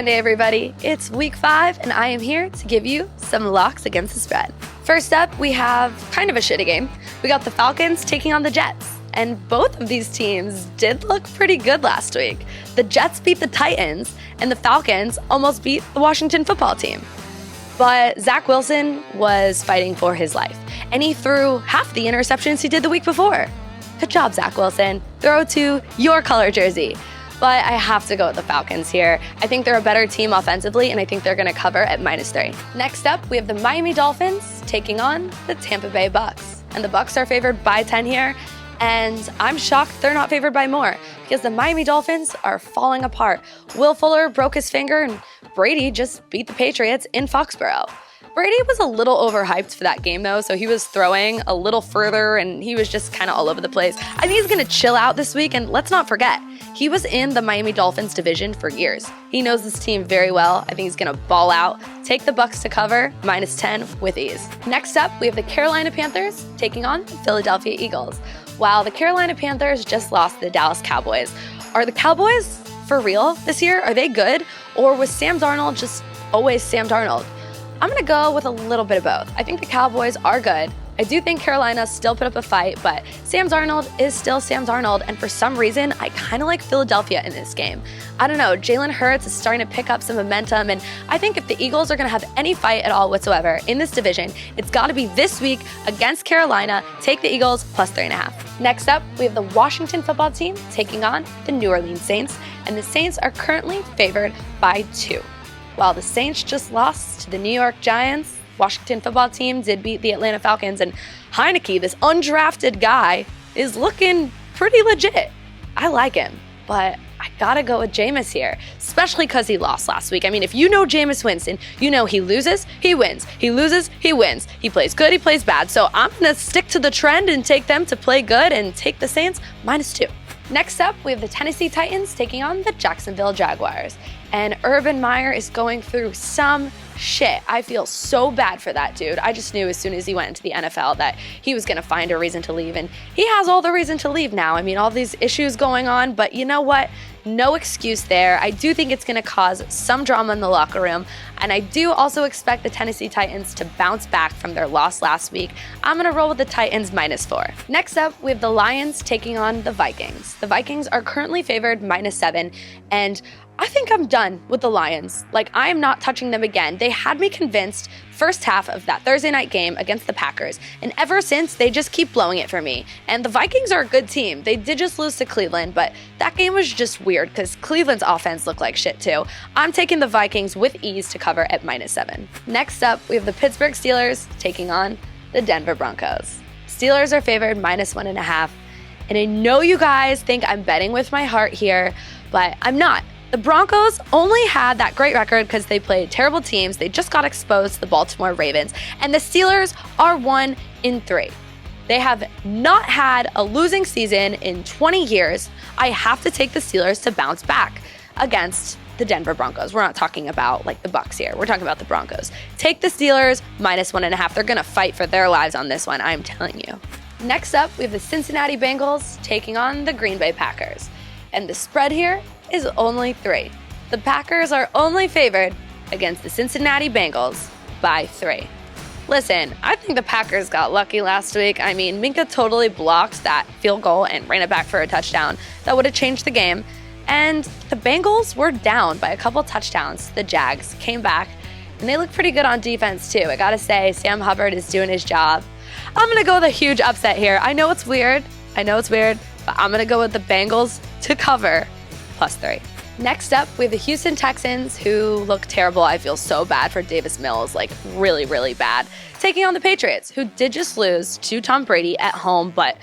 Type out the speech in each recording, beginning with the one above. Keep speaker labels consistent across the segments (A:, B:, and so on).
A: Sunday, everybody. It's week 5, and I am here to give you some locks against the spread. First up, we have kind of a shitty game. We got the Falcons taking on the Jets, and both of these teams did look pretty good last week. The Jets beat the Titans, and the Falcons almost beat the Washington football team. But Zach Wilson was fighting for his life, and he threw half the interceptions he did the week before. Good job, Zach Wilson. Throw to your color jersey. But I have to go with the Falcons here. I think they're a better team offensively, and I think they're going to cover at -3. Next up, we have the Miami Dolphins taking on the Tampa Bay Bucks. And the Bucks are favored by 10 here, and I'm shocked they're not favored by more because the Miami Dolphins are falling apart. Will Fuller broke his finger, and Brady just beat the Patriots in Foxborough. Brady was a little overhyped for that game, though, so he was throwing a little further, and he was just kind of all over the place. I think he's going to chill out this week, and let's not forget, he was in the Miami Dolphins division for years. He knows this team very well. I think he's going to ball out, take the Bucks to cover, -10 with ease. Next up, we have the Carolina Panthers taking on the Philadelphia Eagles. While the Carolina Panthers just lost to the Dallas Cowboys, are the Cowboys for real this year? Are they good? Or was Sam Darnold just always Sam Darnold? I'm going to go with a little bit of both. I think the Cowboys are good. I do think Carolina still put up a fight, but Sam Darnold is still Sam Darnold, and for some reason, I kind of like Philadelphia in this game. I don't know, Jalen Hurts is starting to pick up some momentum, and I think if the Eagles are going to have any fight at all whatsoever in this division, it's got to be this week against Carolina. Take the Eagles +3.5. Next up, we have the Washington football team taking on the New Orleans Saints, and the Saints are currently favored by 2. While the Saints just lost to the New York Giants, Washington football team did beat the Atlanta Falcons, and Heineke, this undrafted guy, is looking pretty legit. I like him, but I gotta go with Jameis here, especially because he lost last week. I mean, if you know Jameis Winston, you know he loses, he wins. He loses, he wins. He plays good, he plays bad. So I'm gonna stick to the trend and take them to play good and take the Saints -2. Next up, we have the Tennessee Titans taking on the Jacksonville Jaguars. And Urban Meyer is going through some shit. I feel so bad for that dude. I just knew as soon as he went into the NFL that he was going to find a reason to leave. And he has all the reason to leave now. I mean, all these issues going on. But you know what? No excuse there. I do think it's going to cause some drama in the locker room. And I do also expect the Tennessee Titans to bounce back from their loss last week. I'm going to roll with the Titans -4. Next up, we have the Lions taking on the Vikings. The Vikings are currently favored -7. And I think I'm done with the Lions. Like, I am not touching them again. They had me convinced first half of that Thursday night game against the Packers. And ever since, they just keep blowing it for me. And the Vikings are a good team. They did just lose to Cleveland, but that game was just weird because Cleveland's offense looked like shit too. I'm taking the Vikings with ease to cover at -7. Next up, we have the Pittsburgh Steelers taking on the Denver Broncos. Steelers are favored -1.5. And I know you guys think I'm betting with my heart here, but I'm not. The Broncos only had that great record because they played terrible teams. They just got exposed to the Baltimore Ravens. And the Steelers are 1-3. They have not had a losing season in 20 years. I have to take the Steelers to bounce back against the Denver Broncos. We're not talking about like the Bucks here. We're talking about the Broncos. Take the Steelers -1.5. They're going to fight for their lives on this one, I'm telling you. Next up, we have the Cincinnati Bengals taking on the Green Bay Packers. And the spread here is only 3. The Packers are only favored against the Cincinnati Bengals by 3. Listen, I think the Packers got lucky last week. I mean, Minka totally blocked that field goal and ran it back for a touchdown. That would have changed the game. And the Bengals were down by a couple touchdowns. The Jags came back, and they look pretty good on defense too. I gotta say, Sam Hubbard is doing his job. I'm gonna go with a huge upset here. I know it's weird, but I'm gonna go with the Bengals to cover +3. Next up, we have the Houston Texans, who look terrible. I feel so bad for Davis Mills, like really, really bad. Taking on the Patriots, who did just lose to Tom Brady at home, but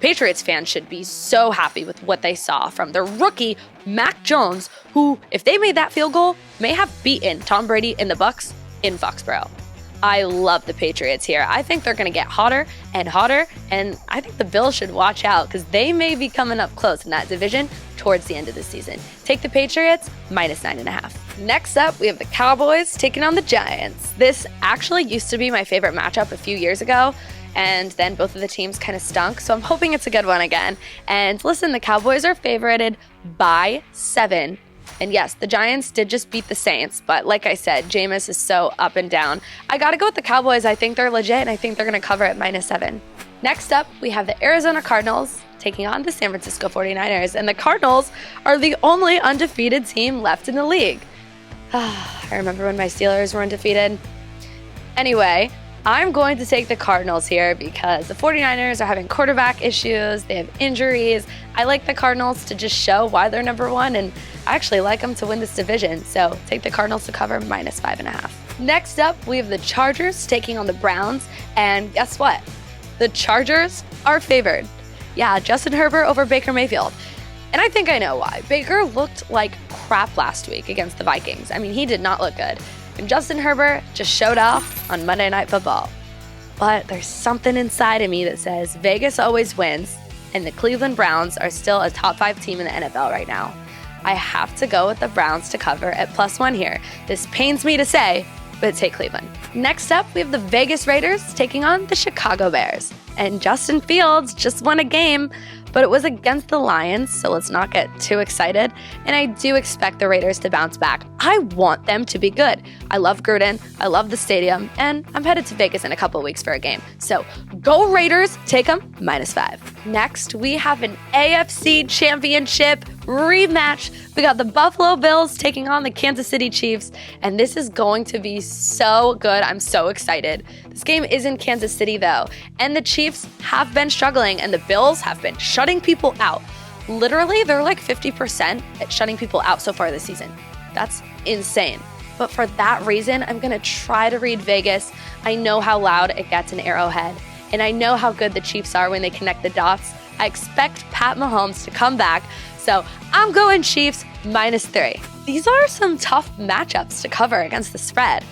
A: Patriots fans should be so happy with what they saw from their rookie, Mac Jones, who, if they made that field goal, may have beaten Tom Brady and the Bucks in Foxborough. I love the Patriots here. I think they're going to get hotter and hotter, and I think the Bills should watch out because they may be coming up close in that division towards the end of the season. Take the Patriots -9.5. Next up, we have the Cowboys taking on the Giants. This actually used to be my favorite matchup a few years ago, and then both of the teams kind of stunk, so I'm hoping it's a good one again. And listen, the Cowboys are favorited by 7 And yes, the Giants did just beat the Saints, but like I said, Jameis is so up and down. I gotta go with the Cowboys. I think they're legit, and I think they're gonna cover at -7. Next up, we have the Arizona Cardinals taking on the San Francisco 49ers, and the Cardinals are the only undefeated team left in the league. I remember when my Steelers were undefeated. Anyway, I'm going to take the Cardinals here because the 49ers are having quarterback issues. They have injuries. I like the Cardinals to just show why they're number one, and I actually like them to win this division. So take the Cardinals to cover -5.5. Next up, we have the Chargers taking on the Browns. And guess what? The Chargers are favored. Yeah, Justin Herbert over Baker Mayfield. And I think I know why. Baker looked like crap last week against the Vikings. I mean, he did not look good. And Justin Herbert just showed off on Monday Night Football. But there's something inside of me that says Vegas always wins, and the Cleveland Browns are still a top 5 team in the NFL right now. I have to go with the Browns to cover at +1 here. This pains me to say, but take Cleveland. Next up, we have the Vegas Raiders taking on the Chicago Bears. And Justin Fields just won a game, but it was against the Lions, so let's not get too excited. And I do expect the Raiders to bounce back. I want them to be good. I love Gruden, I love the stadium, and I'm headed to Vegas in a couple weeks for a game. So go Raiders, take them -5. Next, we have an AFC Championship rematch. We got the Buffalo Bills taking on the Kansas City Chiefs, and this is going to be so good. I'm so excited. This game is in Kansas City, though, and the Chiefs have been struggling, and the Bills have been shutting people out. Literally, they're like 50% at shutting people out so far this season. That's insane. But for that reason, I'm going to try to read Vegas. I know how loud it gets in Arrowhead, and I know how good the Chiefs are when they connect the dots. I expect Pat Mahomes to come back, so I'm going Chiefs -3. These are some tough matchups to cover against the spread.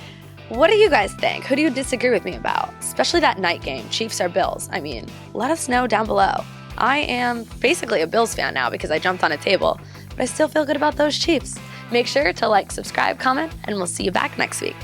A: What do you guys think? Who do you disagree with me about? Especially that night game, Chiefs or Bills. I mean, let us know down below. I am basically a Bills fan now because I jumped on a table, but I still feel good about those Chiefs. Make sure to like, subscribe, comment, and we'll see you back next week.